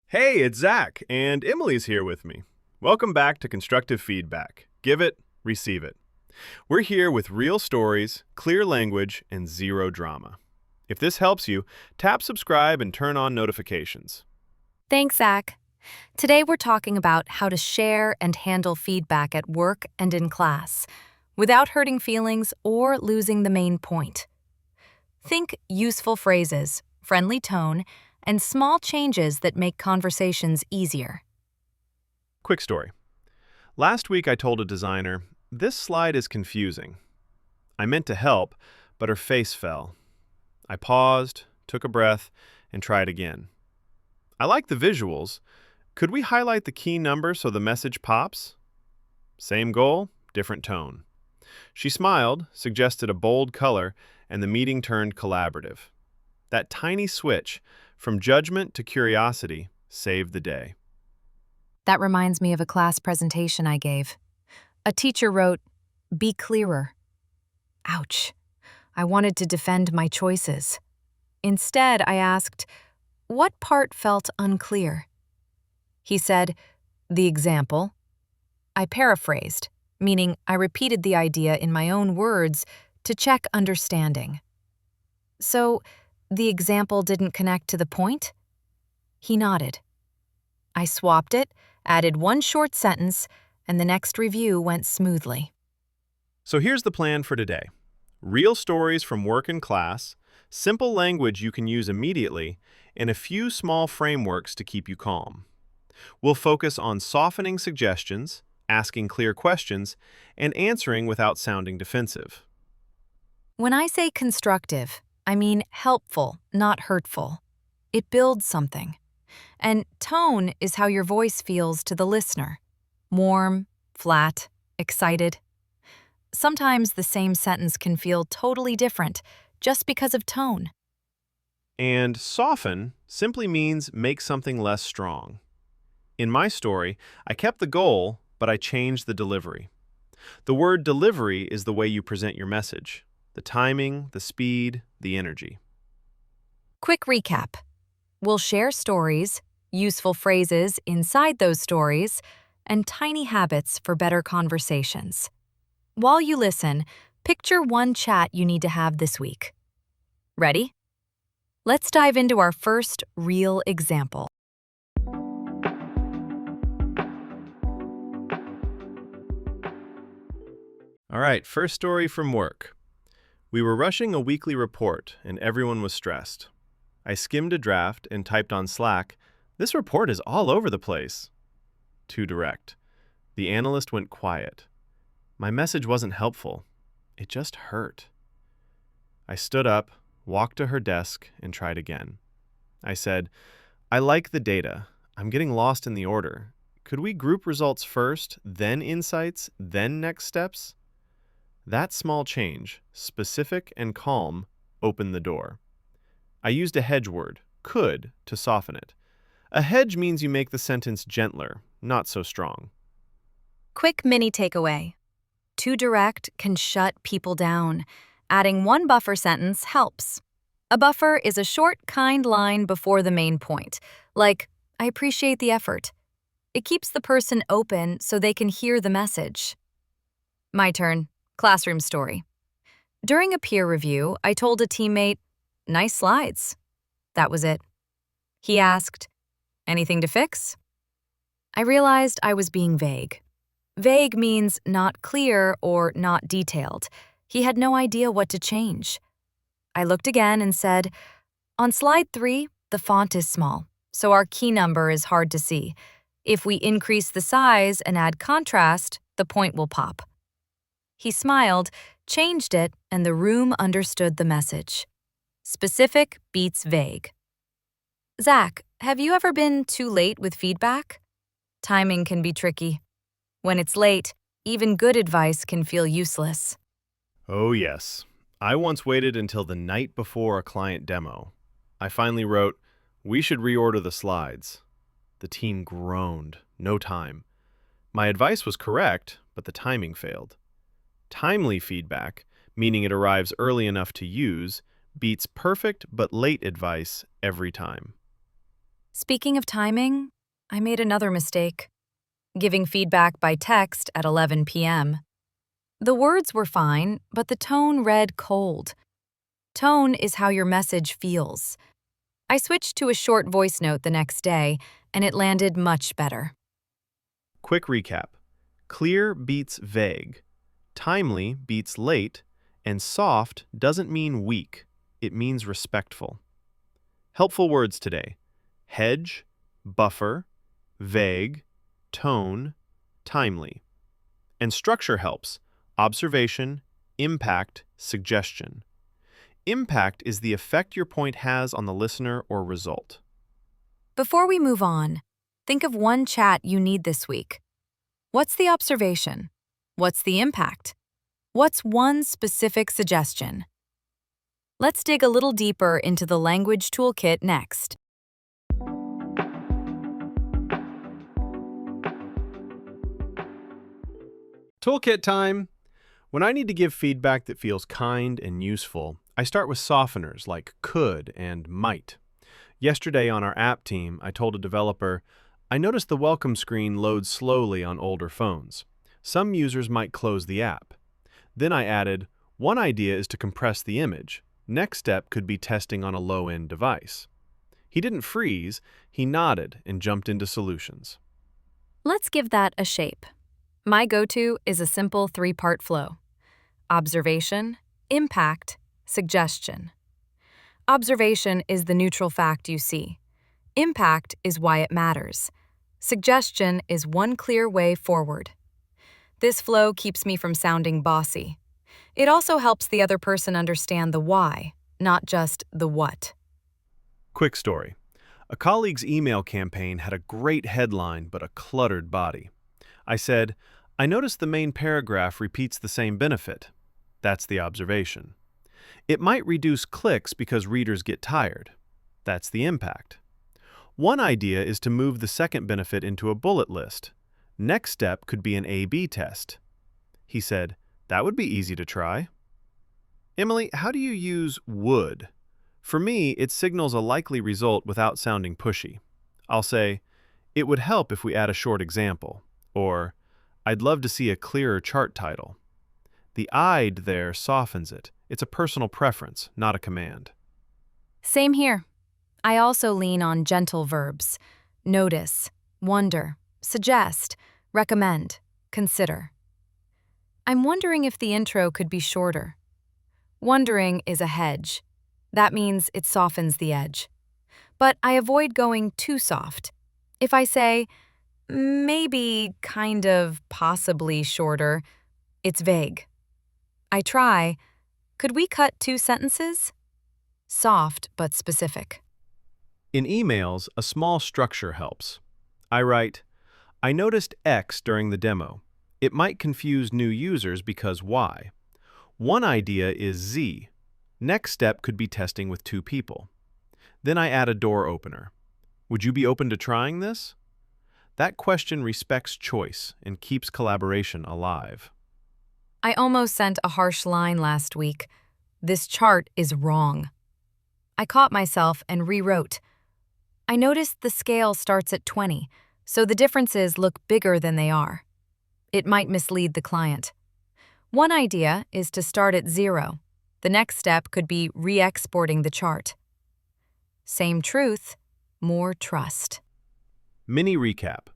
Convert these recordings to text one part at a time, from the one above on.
Hey, it's Zach, and Emily's here with me. Welcome back to Constructive Feedback. Give it, receive it. We're here with real stories, clear language, and zero drama. If this helps you, tap subscribe and turn on notifications. Thanks, Zach. Today we're talking about how to share and handle feedback at work and in class without hurting feelings or losing the main point. Think useful phrases, friendly tone, and small changes that make conversations easier. Quick story. Last week I told a designer, "This slide is confusing." I meant to help, but her face fell. I paused, took a breath, and tried again. I like the visuals. Could we highlight the key number so the message pops? Same goal, different tone. She smiled, suggested a bold color, and the meeting turned collaborative. That tiny switch, from judgment to curiosity, saved the day. That reminds me of a class presentation I gave. A teacher wrote, "Be clearer." Ouch. I wanted to defend my choices. Instead, I asked, "What part felt unclear?" He said, "The example." I paraphrased, meaning I repeated the idea in my own words to check understanding. "So, the example didn't connect to the point?" He nodded. I swapped it, added one short sentence, and the next review went smoothly. So here's the plan for today. Real stories from work and class, simple language you can use immediately, and a few small frameworks to keep you calm. We'll focus on softening suggestions, asking clear questions, and answering without sounding defensive. When I say constructive, I mean helpful, not hurtful. It builds something. And tone is how your voice feels to the listener. Warm, flat, excited. Sometimes the same sentence can feel totally different just because of tone. And soften simply means make something less strong. In my story, I kept the goal, but I changed the delivery. The word delivery is the way you present your message. The timing, the speed, the energy. Quick recap. We'll share stories, useful phrases inside those stories, and tiny habits for better conversations. While you listen, picture one chat you need to have this week. Ready? Let's dive into our first real example. All right, first story from work. We were rushing a weekly report, and everyone was stressed. I skimmed a draft and typed on Slack, "This report is all over the place." Too direct. The analyst went quiet. My message wasn't helpful. It just hurt. I stood up, walked to her desk, and tried again. I said, "I like the data. I'm getting lost in the order. Could we group results first, then insights, then next steps?" That small change, specific and calm, opened the door. I used a hedge word, could, to soften it. A hedge means you make the sentence gentler, not so strong. Quick mini takeaway. Too direct can shut people down. Adding one buffer sentence helps. A buffer is a short, kind line before the main point, like, "I appreciate the effort." It keeps the person open so they can hear the message. My turn. Classroom story. During a peer review, I told a teammate, "Nice slides." That was it. He asked, "Anything to fix?" I realized I was being vague. Vague means not clear or not detailed. He had no idea what to change. I looked again and said, "On slide 3, the font is small, so our key number is hard to see. If we increase the size and add contrast, the point will pop." He smiled, changed it, and the room understood the message. Specific beats vague. Zach, have you ever been too late with feedback? Timing can be tricky. When it's late, even good advice can feel useless. Oh yes. I once waited until the night before a client demo. I finally wrote, "We should reorder the slides." The team groaned. No time. My advice was correct, but the timing failed. Timely feedback, meaning it arrives early enough to use, beats perfect but late advice every time. Speaking of timing, I made another mistake, giving feedback by text at 11 p.m. The words were fine, but the tone read cold. Tone is how your message feels. I switched to a short voice note the next day, and it landed much better. Quick recap. Clear beats vague. Timely beats late. And soft doesn't mean weak. It means respectful. Helpful words today: hedge, buffer, vague, tone, timely. And structure helps: observation, impact, suggestion. Impact is the effect your point has on the listener or result. Before we move on, think of one chat you need this week. What's the observation? What's the impact? What's one specific suggestion? Let's dig a little deeper into the language toolkit next. Toolkit time! When I need to give feedback that feels kind and useful, I start with softeners like could and might. Yesterday on our app team, I told a developer, I noticed the welcome screen loads slowly on older phones. Some users might close the app. Then I added, one idea is to compress the image. Next step could be testing on a low-end device. He didn't freeze, he nodded and jumped into solutions. Let's give that a shape. My go-to is a simple three-part flow: observation, impact, suggestion. Observation is the neutral fact you see. Impact is why it matters. Suggestion is one clear way forward. This flow keeps me from sounding bossy. It also helps the other person understand the why, not just the what. Quick story. A colleague's email campaign had a great headline but a cluttered body. I said, I noticed the main paragraph repeats the same benefit. That's the observation. It might reduce clicks because readers get tired. That's the impact. One idea is to move the second benefit into a bullet list. Next step could be an A/B test. He said, that would be easy to try. Emily, how do you use would? For me, it signals a likely result without sounding pushy. I'll say, it would help if we add a short example, or I'd love to see a clearer chart title. The I'd there softens it. It's a personal preference, not a command. Same here. I also lean on gentle verbs: notice, wonder, suggest, recommend, consider. I'm wondering if the intro could be shorter. Wondering is a hedge. That means it softens the edge. But I avoid going too soft. If I say, maybe, kind of, possibly shorter, it's vague. I try, could we cut 2 sentences? Soft but specific. In emails, a small structure helps. I write, I noticed X during the demo. It might confuse new users because Y. One idea is Z. Next step could be testing with 2 people. Then I add a door opener. Would you be open to trying this? That question respects choice and keeps collaboration alive. I almost sent a harsh line last week. This chart is wrong. I caught myself and rewrote. I noticed the scale starts at 20, so the differences look bigger than they are. It might mislead the client. One idea is to start at 0. The next step could be re-exporting the chart. Same truth, more trust. Mini recap.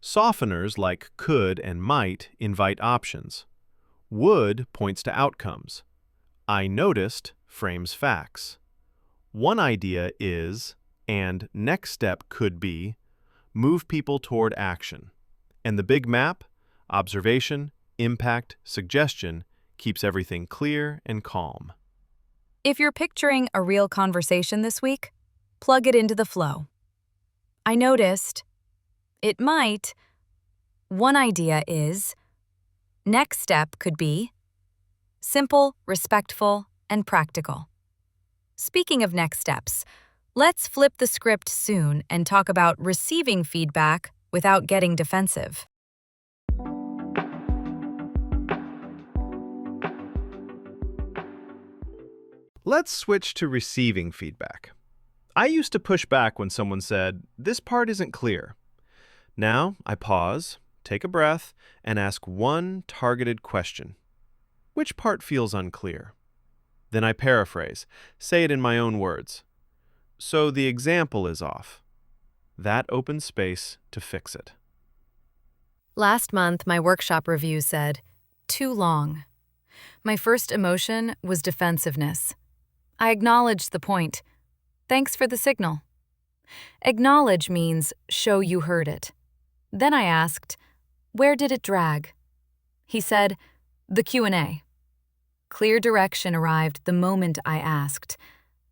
Softeners like could and might invite options. Would points to outcomes. I noticed frames facts. One idea is, and next step could be, move people toward action. And the big map, observation, impact, suggestion, keeps everything clear and calm. If you're picturing a real conversation this week, plug it into the flow. I noticed. It might. One idea is. Next step could be. Simple, respectful, and practical. Speaking of next steps, let's flip the script soon and talk about receiving feedback without getting defensive. Let's switch to receiving feedback. I used to push back when someone said, "This part isn't clear." Now I pause, take a breath, and ask one targeted question. Which part feels unclear? Then I paraphrase, say it in my own words. So the example is off. That opens space to fix it. Last month, my workshop review said, "Too long." My first emotion was defensiveness. I acknowledged the point. "Thanks for the signal." Acknowledge means show you heard it. Then I asked, "Where did it drag?" He said, "The Q&A." Clear direction arrived the moment I asked.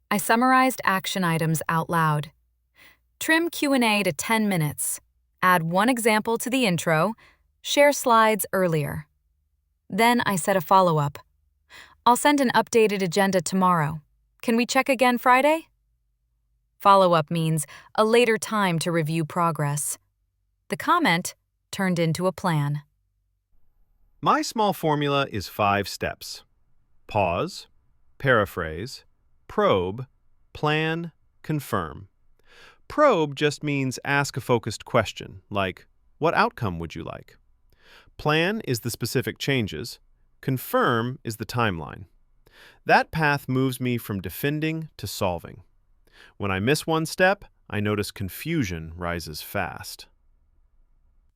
I summarized action items out loud. Trim Q&A to 10 minutes. Add one example to the intro. Share slides earlier. Then I set a follow-up. "I'll send an updated agenda tomorrow. Can we check again Friday?" Follow-up means a later time to review progress. The comment turned into a plan. My small formula is 5 steps. Pause, paraphrase, probe, plan, confirm. Probe just means ask a focused question, like, what outcome would you like? Plan is the specific changes. Confirm is the timeline. That path moves me from defending to solving. When I miss one step, I notice confusion rises fast.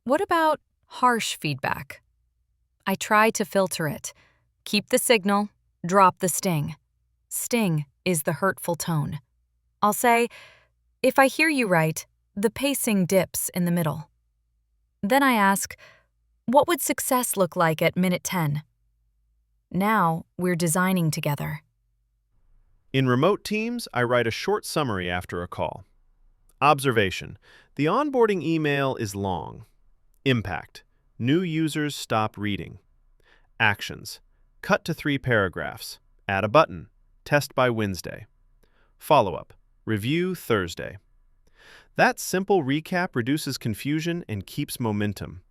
What about harsh feedback? I try to filter it. Keep the signal, drop the sting. Sting is the hurtful tone. I'll say, "If I hear you right, the pacing dips in the middle." Then I ask, "What would success look like at minute 10? Now we're designing together. In remote teams, I write a short summary after a call. Observation: the onboarding email is long. Impact: new users stop reading. Actions: cut to 3 paragraphs. Add a button. Test by Wednesday. Follow-up: review Thursday. That simple recap reduces confusion and keeps momentum.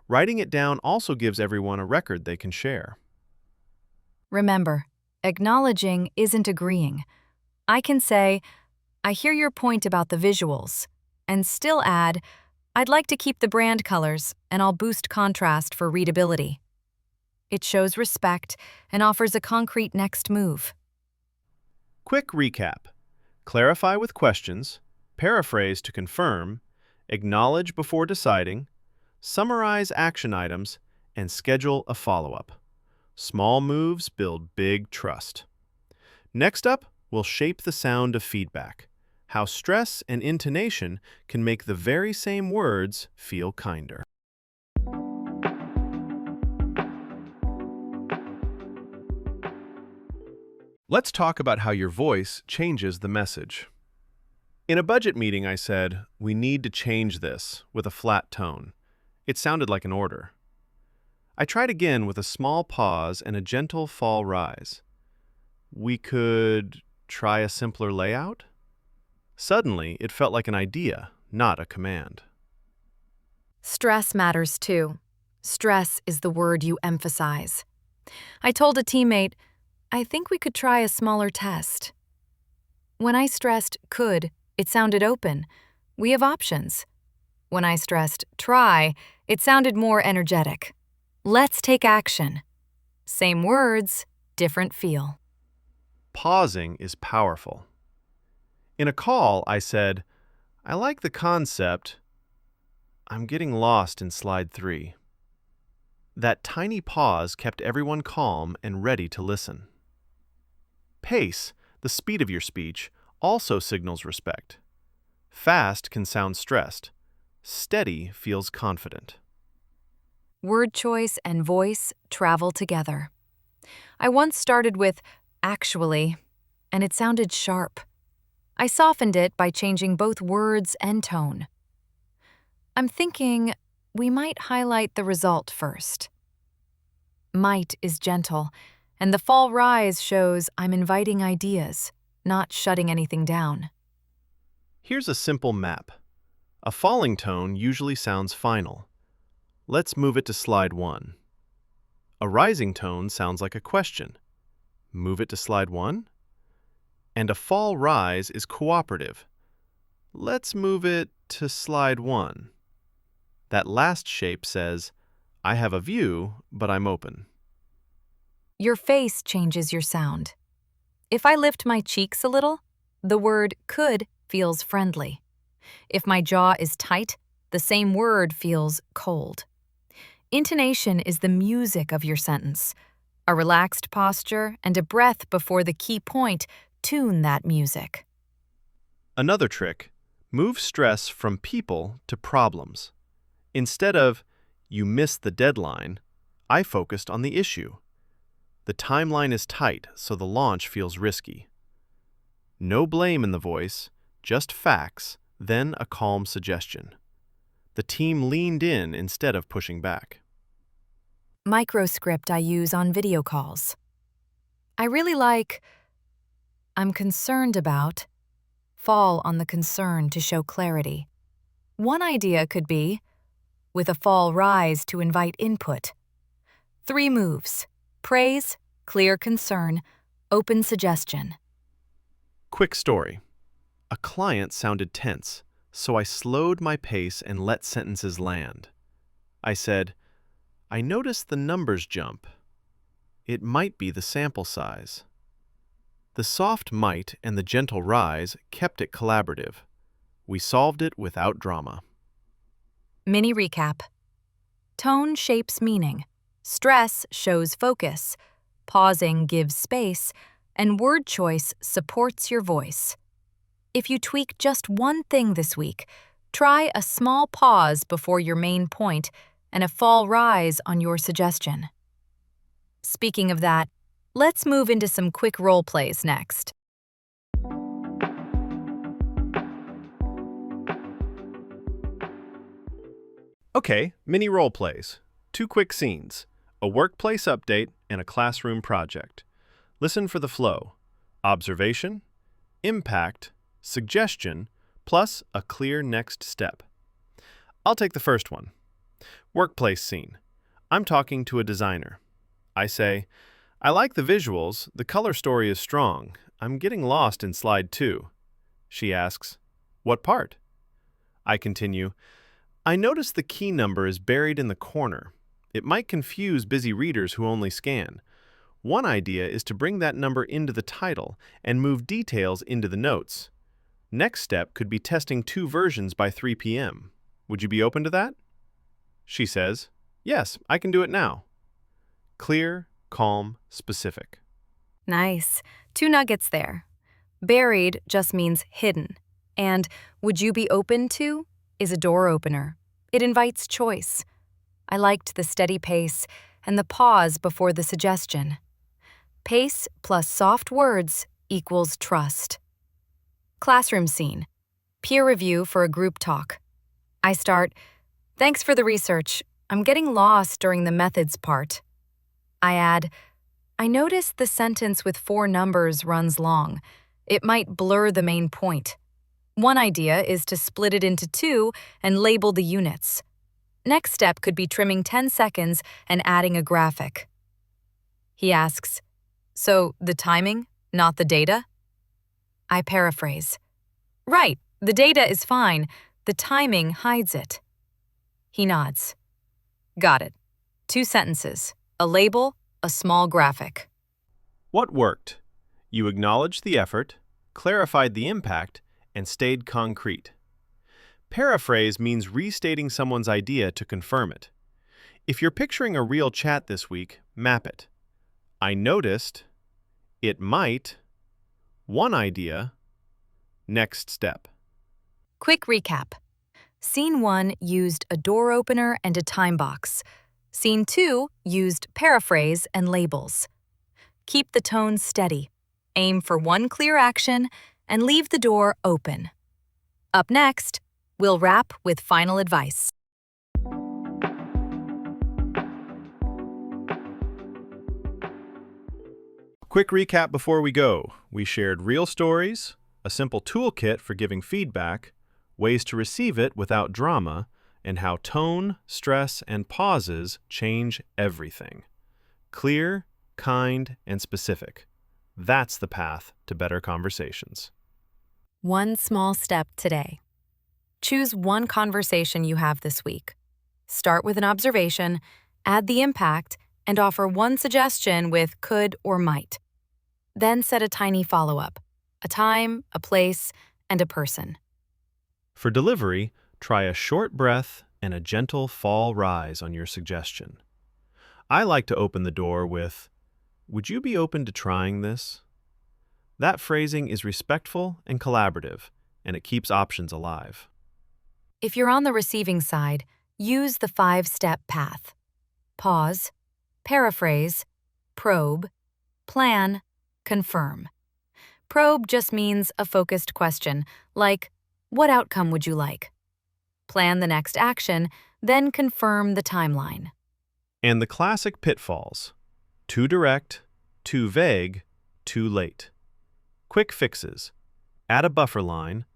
Writing it down also gives everyone a record they can share. Remember, acknowledging isn't agreeing. I can say, "I hear your point about the visuals," and still add, "I'd like to keep the brand colors, and I'll boost contrast for readability." It shows respect and offers a concrete next move. Quick recap: clarify with questions, paraphrase to confirm, acknowledge before deciding, summarize action items, and schedule a follow-up. Small moves build big trust. Next up, we'll shape the sound of feedback, how stress and intonation can make the very same words feel kinder. Let's talk about how your voice changes the message. In a budget meeting, I said, "We need to change this," with a flat tone. It sounded like an order. I tried again with a small pause and a gentle fall rise. "We could try a simpler layout?" Suddenly, it felt like an idea, not a command. Stress matters too. Stress is the word you emphasize. I told a teammate, "I think we could try a smaller test." When I stressed could, it sounded open. We have options. When I stressed try, it sounded more energetic. Let's take action. Same words, different feel. Pausing is powerful. In a call, I said, "I like the concept. I'm getting lost in slide 3. That tiny pause kept everyone calm and ready to listen. Pace, the speed of your speech, also signals respect. Fast can sound stressed. Steady feels confident. Word choice and voice travel together. I once started with "actually," and it sounded sharp. I softened it by changing both words and tone. I'm thinking we might highlight the result first. Might is gentle, and the fall rise shows I'm inviting ideas, not shutting anything down. Here's a simple map. A falling tone usually sounds final. Let's move it to slide 1. A rising tone sounds like a question. Move it to slide 1. And a fall rise is cooperative. Let's move it to slide 1. That last shape says, I have a view, but I'm open. Your face changes your sound. If I lift my cheeks a little, the word could feels friendly. If my jaw is tight, the same word feels cold. Intonation is the music of your sentence. A relaxed posture and a breath before the key point tune that music. Another trick, move stress from people to problems. Instead of, you missed the deadline, I focused on the issue. The timeline is tight, so the launch feels risky. No blame in the voice, just facts, then a calm suggestion. The team leaned in instead of pushing back. Microscript I use on video calls. I really like, I'm concerned about, fall on the concern to show clarity. One idea could be, with a fall rise to invite input. 3 moves: praise, clear concern, open suggestion. Quick story. A client sounded tense, so I slowed my pace and let sentences land. I said, I noticed the numbers jump. It might be the sample size. The soft might and the gentle rise kept it collaborative. We solved it without drama. Mini recap. Tone shapes meaning. Stress shows focus. Pausing gives space. And word choice supports your voice. If you tweak just one thing this week, try a small pause before your main point and a fall rise on your suggestion. Speaking of that, let's move into some quick role plays next. Okay, mini role plays. 2 quick scenes, a workplace update and a classroom project. Listen for the flow. Observation, impact, suggestion, plus a clear next step. I'll take the first one. Workplace scene. I'm talking to a designer. I say, I like the visuals, the color story is strong. I'm getting lost in slide 2. She asks, what part? I continue, I notice the key number is buried in the corner. It might confuse busy readers who only scan. One idea is to bring that number into the title and move details into the notes. Next step could be testing 2 versions by 3 p.m. Would you be open to that? She says, yes, I can do it now. Clear, calm, specific. Nice. 2 nuggets there. Buried just means hidden. And would you be open to is a door opener. It invites choice. I liked the steady pace and the pause before the suggestion. Pace plus soft words equals trust. Classroom scene. Peer review for a group talk. I start, thanks for the research. I'm getting lost during the methods part. I add, I noticed the sentence with 4 numbers runs long. It might blur the main point. One idea is to split it into 2 and label the units. Next step could be trimming 10 seconds and adding a graphic. He asks, so the timing, not the data? I paraphrase. Right, the data is fine. The timing hides it. He nods. Got it. 2 sentences, a label, a small graphic. What worked? You acknowledged the effort, clarified the impact, and stayed concrete. Paraphrase means restating someone's idea to confirm it. If you're picturing a real chat this week, map it. I noticed, it might, one idea, next step. Quick recap. Scene 1 used a door opener and a time box. Scene 2 used paraphrase and labels. Keep the tone steady. Aim for one clear action and leave the door open. Up next, we'll wrap with final advice. Quick recap before we go. We shared real stories, a simple toolkit for giving feedback, ways to receive it without drama, and how tone, stress, and pauses change everything. Clear, kind, and specific. That's the path to better conversations. One small step today. Choose one conversation you have this week. Start with an observation, add the impact, and offer one suggestion with could or might. Then set a tiny follow-up, a time, a place, and a person. For delivery, try a short breath and a gentle fall rise on your suggestion. I like to open the door with, "Would you be open to trying this?" That phrasing is respectful and collaborative, and it keeps options alive. If you're on the receiving side, use the 5-step path. Pause, paraphrase, probe, plan, confirm. Probe just means a focused question, like, what outcome would you like? Plan the next action, then confirm the timeline. And the classic pitfalls: too direct, too vague, too late. Quick fixes: add a buffer line,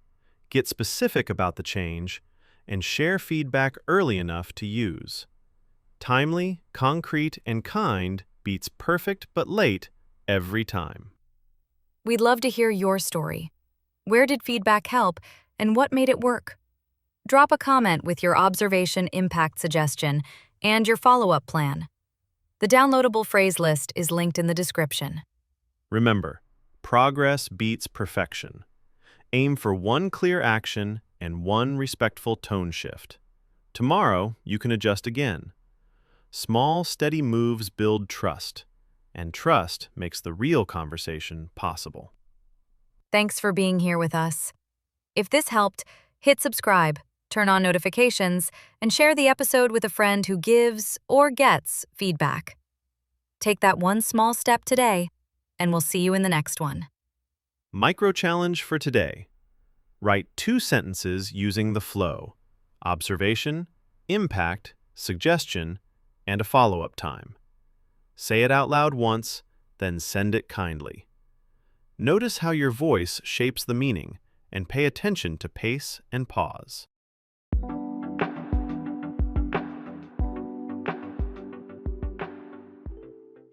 get specific about the change, and share feedback early enough to use. Timely, concrete, and kind beats perfect but late every time. We'd love to hear your story. Where did feedback help, and what made it work? Drop a comment with your observation impact suggestion and your follow-up plan. The downloadable phrase list is linked in the description. Remember, progress beats perfection. Aim for one clear action and one respectful tone shift. Tomorrow, you can adjust again. Small, steady moves build trust, and trust makes the real conversation possible. Thanks for being here with us. If this helped, hit subscribe, turn on notifications, and share the episode with a friend who gives or gets feedback. Take that one small step today, and we'll see you in the next one. Micro challenge for today. Write 2 sentences using the flow: observation, impact, suggestion, and a follow-up time. Say it out loud once, then send it kindly. Notice how your voice shapes the meaning, and pay attention to pace and pause.